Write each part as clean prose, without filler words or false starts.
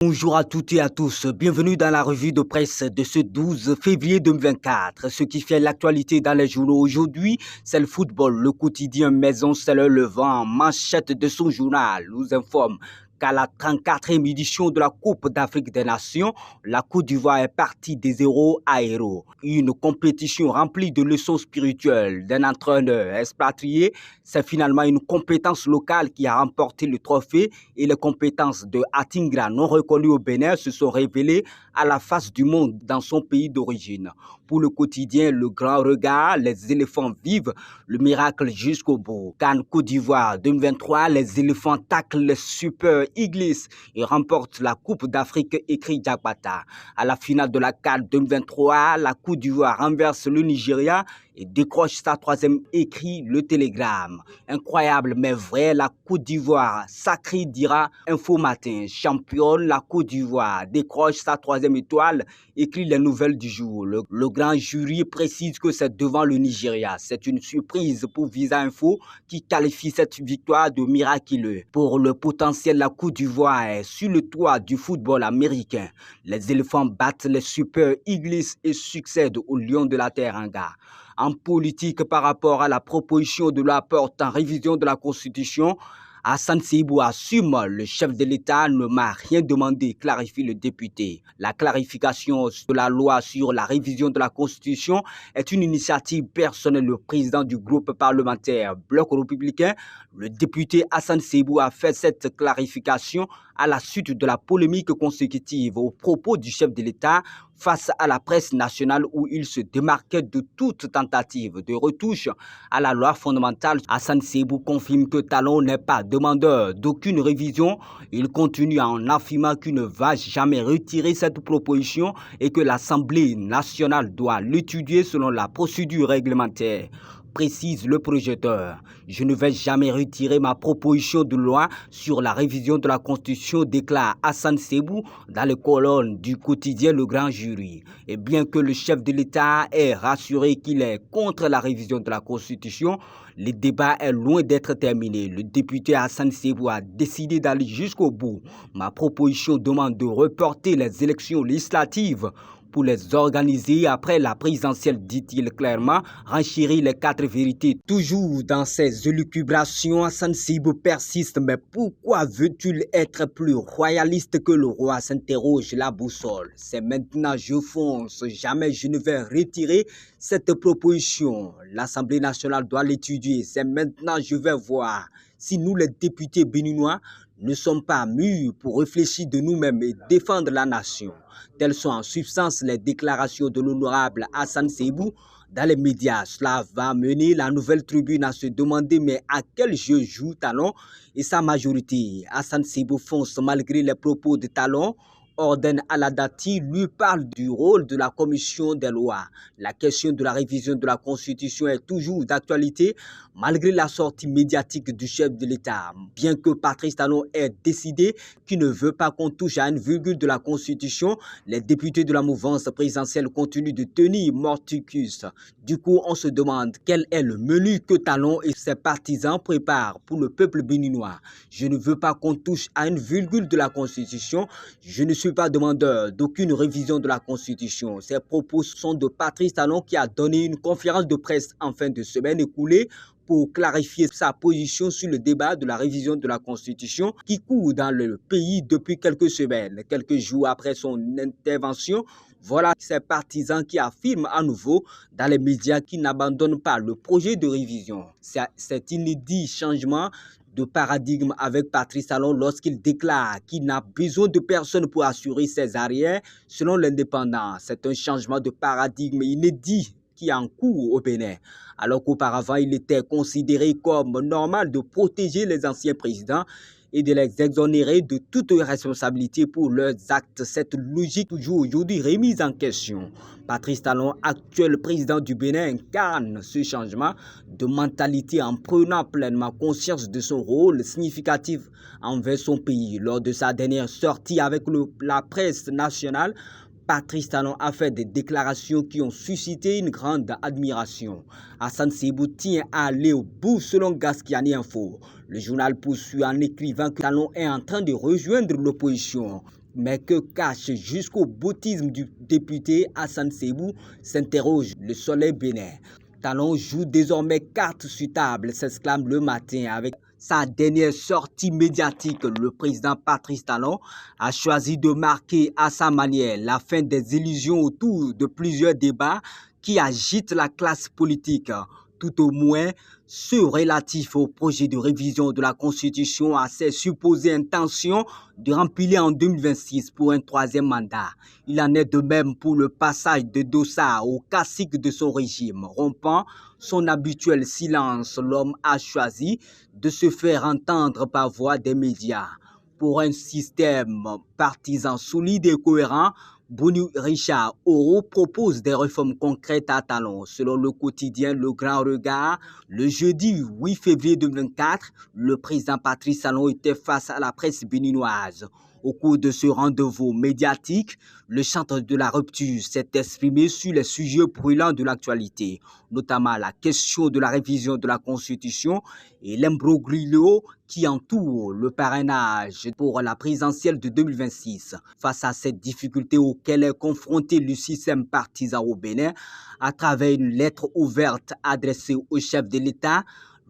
Bonjour à toutes et à tous, bienvenue dans la revue de presse de ce 12 février 2024. Ce qui fait l'actualité dans les journaux aujourd'hui, c'est le football. Le quotidien Maison, c'est le Levant, en manchette de son journal, nous informe qu'à la 34e édition de la Coupe d'Afrique des Nations, la Côte d'Ivoire est partie des 0 à 0. Une compétition remplie de leçons spirituelles d'un entraîneur expatrié, c'est finalement une compétence locale qui a remporté le trophée et les compétences de Atingra non reconnues au Bénin se sont révélées à la face du monde dans son pays d'origine. Pour le quotidien, le grand regard, les éléphants vivent le miracle jusqu'au bout. CAN Côte d'Ivoire 2023, les éléphants taclent les Super Eagles et remportent la Coupe d'Afrique, écrit Diakbata. À la finale de la CAN 2023, la Côte d'Ivoire renverse le Nigeria et décroche sa troisième, écrit le Télégramme. Incroyable mais vrai, la Côte d'Ivoire sacrée, dira Info Matin. Championne, la Côte d'Ivoire décroche sa troisième étoile, écrit les nouvelles du jour. Le grand jury précise que c'est devant le Nigeria. C'est une surprise pour Visa Info qui qualifie cette victoire de miraculeuse. Pour le potentiel, la Côte d'Ivoire est sur le toit du football américain. Les éléphants battent les Super Eagles et succèdent aux Lions de la Teranga. En politique, par rapport à la proposition de la porte en révision de la Constitution, Hassan Seibou assume, le chef de l'État ne m'a rien demandé, clarifie le député. La clarification de la loi sur la révision de la Constitution est une initiative personnelle. Le président du groupe parlementaire Bloc républicain, le député Hassan Seibou, a fait cette clarification à la suite de la polémique consécutive aux propos du chef de l'État face à la presse nationale où il se démarquait de toute tentative de retouche à la loi fondamentale. Hassan Seibou confirme que Talon n'est pas demandeur d'aucune révision. Il continue en affirmant qu'il ne va jamais retirer cette proposition et que l'Assemblée nationale doit l'étudier selon la procédure réglementaire. Précise le projecteur. Je ne vais jamais retirer ma proposition de loi sur la révision de la Constitution, déclare Hassan Seibou dans les colonnes du quotidien Le Grand Jury. Et bien que le chef de l'État ait rassuré qu'il est contre la révision de la Constitution, le débat est loin d'être terminé. Le député Hassan Seibou a décidé d'aller jusqu'au bout. Ma proposition demande de reporter les élections législatives pour les organiser après la présidentielle, dit-il clairement, renchérit les quatre vérités. Toujours dans ses élucubrations, Hassan Seibou persiste. Mais pourquoi veut-il être plus royaliste que le roi, s'interroge la boussole. C'est maintenant je fonce, jamais je ne vais retirer cette proposition. L'Assemblée nationale doit l'étudier. C'est maintenant je vais voir si nous les députés béninois ne sommes pas mûrs pour réfléchir de nous-mêmes et défendre la nation. Telles sont en substance les déclarations de l'honorable Hassan Seibou dans les médias. Cela va mener la Nouvelle Tribune à se demander mais à quel jeu joue Talon et sa majorité. Hassan Seibou fonce malgré les propos de Talon. Ordonne à la Dati lui parle du rôle de la commission des lois. La question de la révision de la Constitution est toujours d'actualité malgré la sortie médiatique du chef de l'État. Bien que Patrice Talon ait décidé qu'il ne veut pas qu'on touche à une virgule de la Constitution, les députés de la mouvance présidentielle continuent de tenir mordicus. Du coup, on se demande quel est le menu que Talon et ses partisans préparent pour le peuple béninois. Je ne veux pas qu'on touche à une virgule de la Constitution. Je ne suis pas demandeur d'aucune révision de la Constitution. Ces propos sont de Patrice Talon qui a donné une conférence de presse en fin de semaine écoulée pour clarifier sa position sur le débat de la révision de la Constitution qui court dans le pays depuis quelques semaines. Quelques jours après son intervention, voilà ces partisans qui affirment à nouveau dans les médias qu'ils n'abandonnent pas le projet de révision. C'est inédit changement de paradigme avec Patrice Talon lorsqu'il déclare qu'il n'a besoin de personne pour assurer ses arrières selon l'indépendant. C'est un changement de paradigme inédit qui est en cours au Bénin. Alors qu'auparavant, il était considéré comme normal de protéger les anciens présidents et de les exonérer de toute responsabilité pour leurs actes. Cette logique toujours aujourd'hui remise en question. Patrice Talon, actuel président du Bénin, incarne ce changement de mentalité en prenant pleinement conscience de son rôle significatif envers son pays. Lors de sa dernière sortie avec la presse nationale, Patrice Talon a fait des déclarations qui ont suscité une grande admiration. Hassan Seibou tient à aller au bout selon Gaskiani Info. Le journal poursuit en écrivant que Talon est en train de rejoindre l'opposition. Mais que cache jusqu'au boutisme du député Hassan Sebou, s'interroge le Soleil Bénin. Talon joue désormais carte sur table, s'exclame le matin avec sa dernière sortie médiatique. Le président Patrice Talon a choisi de marquer à sa manière la fin des illusions autour de plusieurs débats qui agitent la classe politique. Tout au moins ceux relatifs au projet de révision de la Constitution à ses supposées intentions de remplir en 2026 pour un troisième mandat. Il en est de même pour le passage de Dossa au cacique de son régime. Rompant son habituel silence, l'homme a choisi de se faire entendre par voie des médias. Pour un système partisan solide et cohérent, Boni Richard Oro propose des réformes concrètes à Talon. Selon le quotidien Le Grand Regard, le jeudi 8 février 2024, le président Patrice Talon était face à la presse béninoise. Au cours de ce rendez-vous médiatique, le chanteur de la rupture s'est exprimé sur les sujets brûlants de l'actualité, notamment la question de la révision de la Constitution et l'imbroglio qui entoure le parrainage pour la présidentielle de 2026. Face à cette difficulté auquel est confronté le système partisan au Bénin, à travers une lettre ouverte adressée au chef de l'État,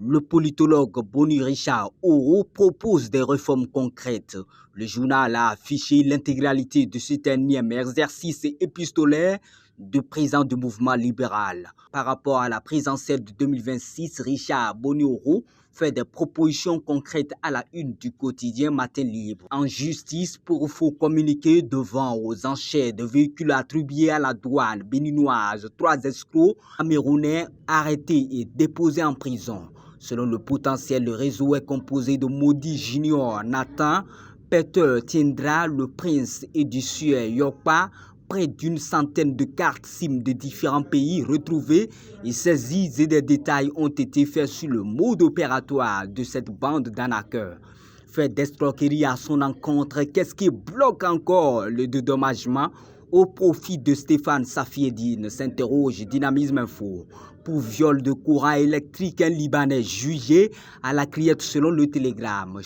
le politologue Boni Richard Oro propose des réformes concrètes. Le journal a affiché l'intégralité de cet énième exercice épistolaire de président du mouvement libéral. Par rapport à la présidentielle de 2026, Richard Boni Oro fait des propositions concrètes à la une du quotidien Matin Libre. En justice, pour faux communiquer devant aux enchères de véhicules attribués à la douane béninoise, 3 escrocs camerounais arrêtés et déposés en prison. Selon le potentiel, le réseau est composé de Maudit Junior, Nathan, Peter Tiendra, le prince et du Sueur Yokpa. Près d'une centaine de cartes SIM de différents pays retrouvées et saisies et des détails ont été faits sur le mode opératoire de cette bande d'arnaqueurs. Fait d'escroquerie à son encontre, qu'est-ce qui bloque encore le dédommagement au profit de Stéphane Safiedine, s'interroge Dynamisme Info. Pour viol de courant électrique, un Libanais jugé à la criette selon le Télégramme.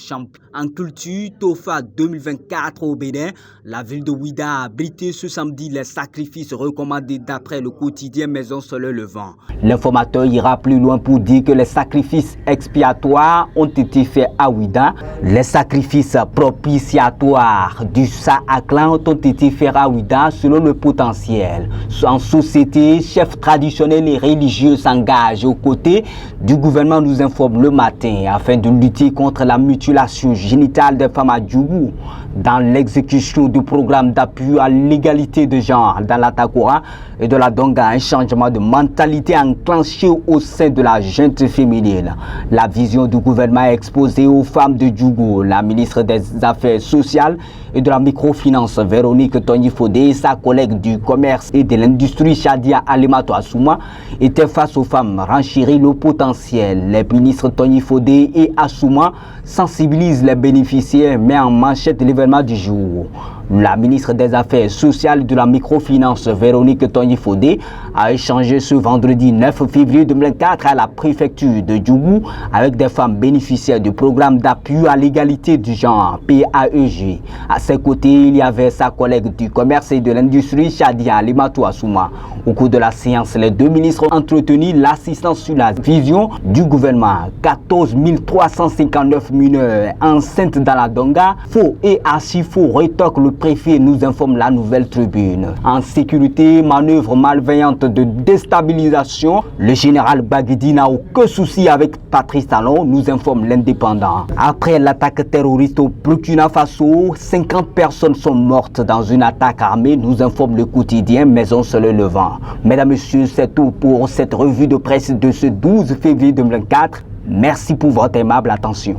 En culture, Tofa 2024 au Bénin, la ville de Ouida a abrité ce samedi les sacrifices recommandés d'après le quotidien Maison Soleil Levant. L'informateur ira plus loin pour dire que les sacrifices expiatoires ont été faits à Ouida. Les sacrifices propitiatoires du Sa-Aklan ont été faits à Ouida selon le potentiel. En société, chefs traditionnels et religieux s'engagent aux côtés du gouvernement, nous informe le matin, afin de lutter contre la mutilation génitale des femmes à Djougou. Dans l'exécution du programme d'appui à l'égalité de genre dans la Takora et de la Donga, un changement de mentalité enclenché au sein de la junte féminine. La vision du gouvernement est exposée aux femmes de Djougou. La ministre des Affaires sociales et de la microfinance, Véronique Tony-Fodé, et sa collègue du commerce et de l'industrie, Shadia Alimato Assouma, étaient face aux femmes, renchérir le potentiel. Les ministres Tony-Fodé et Assouma sensibilisent les bénéficiaires, mais en manchette l'événement du jour. La ministre des Affaires sociales et de la microfinance, Véronique Tony-Fodé, a échangé ce vendredi 9 février 2004 à la préfecture de Djougou avec des femmes bénéficiaires du programme d'appui à l'égalité du genre, PAEG. À ses côtés, il y avait sa collègue du commerce et de l'industrie, Shadia Alimato Assouma. Au cours de la séance, les deux ministres ont entretenu l'assistance sur la vision du gouvernement. 14 359 mineurs enceintes dans la Donga, faux et archi-faux, rétorque le préfet, nous informe la Nouvelle Tribune. En sécurité, manœuvre malveillante de déstabilisation, le général Baguidi n'a aucun souci avec Patrice Talon, nous informe l'Indépendant. Après l'attaque terroriste au Burkina Faso, 50 personnes sont mortes dans une attaque armée, nous informe le quotidien Maison Soleil Levant. Mesdames, Messieurs, c'est tout pour cette revue de presse de ce 12 février 2024. Merci pour votre aimable attention.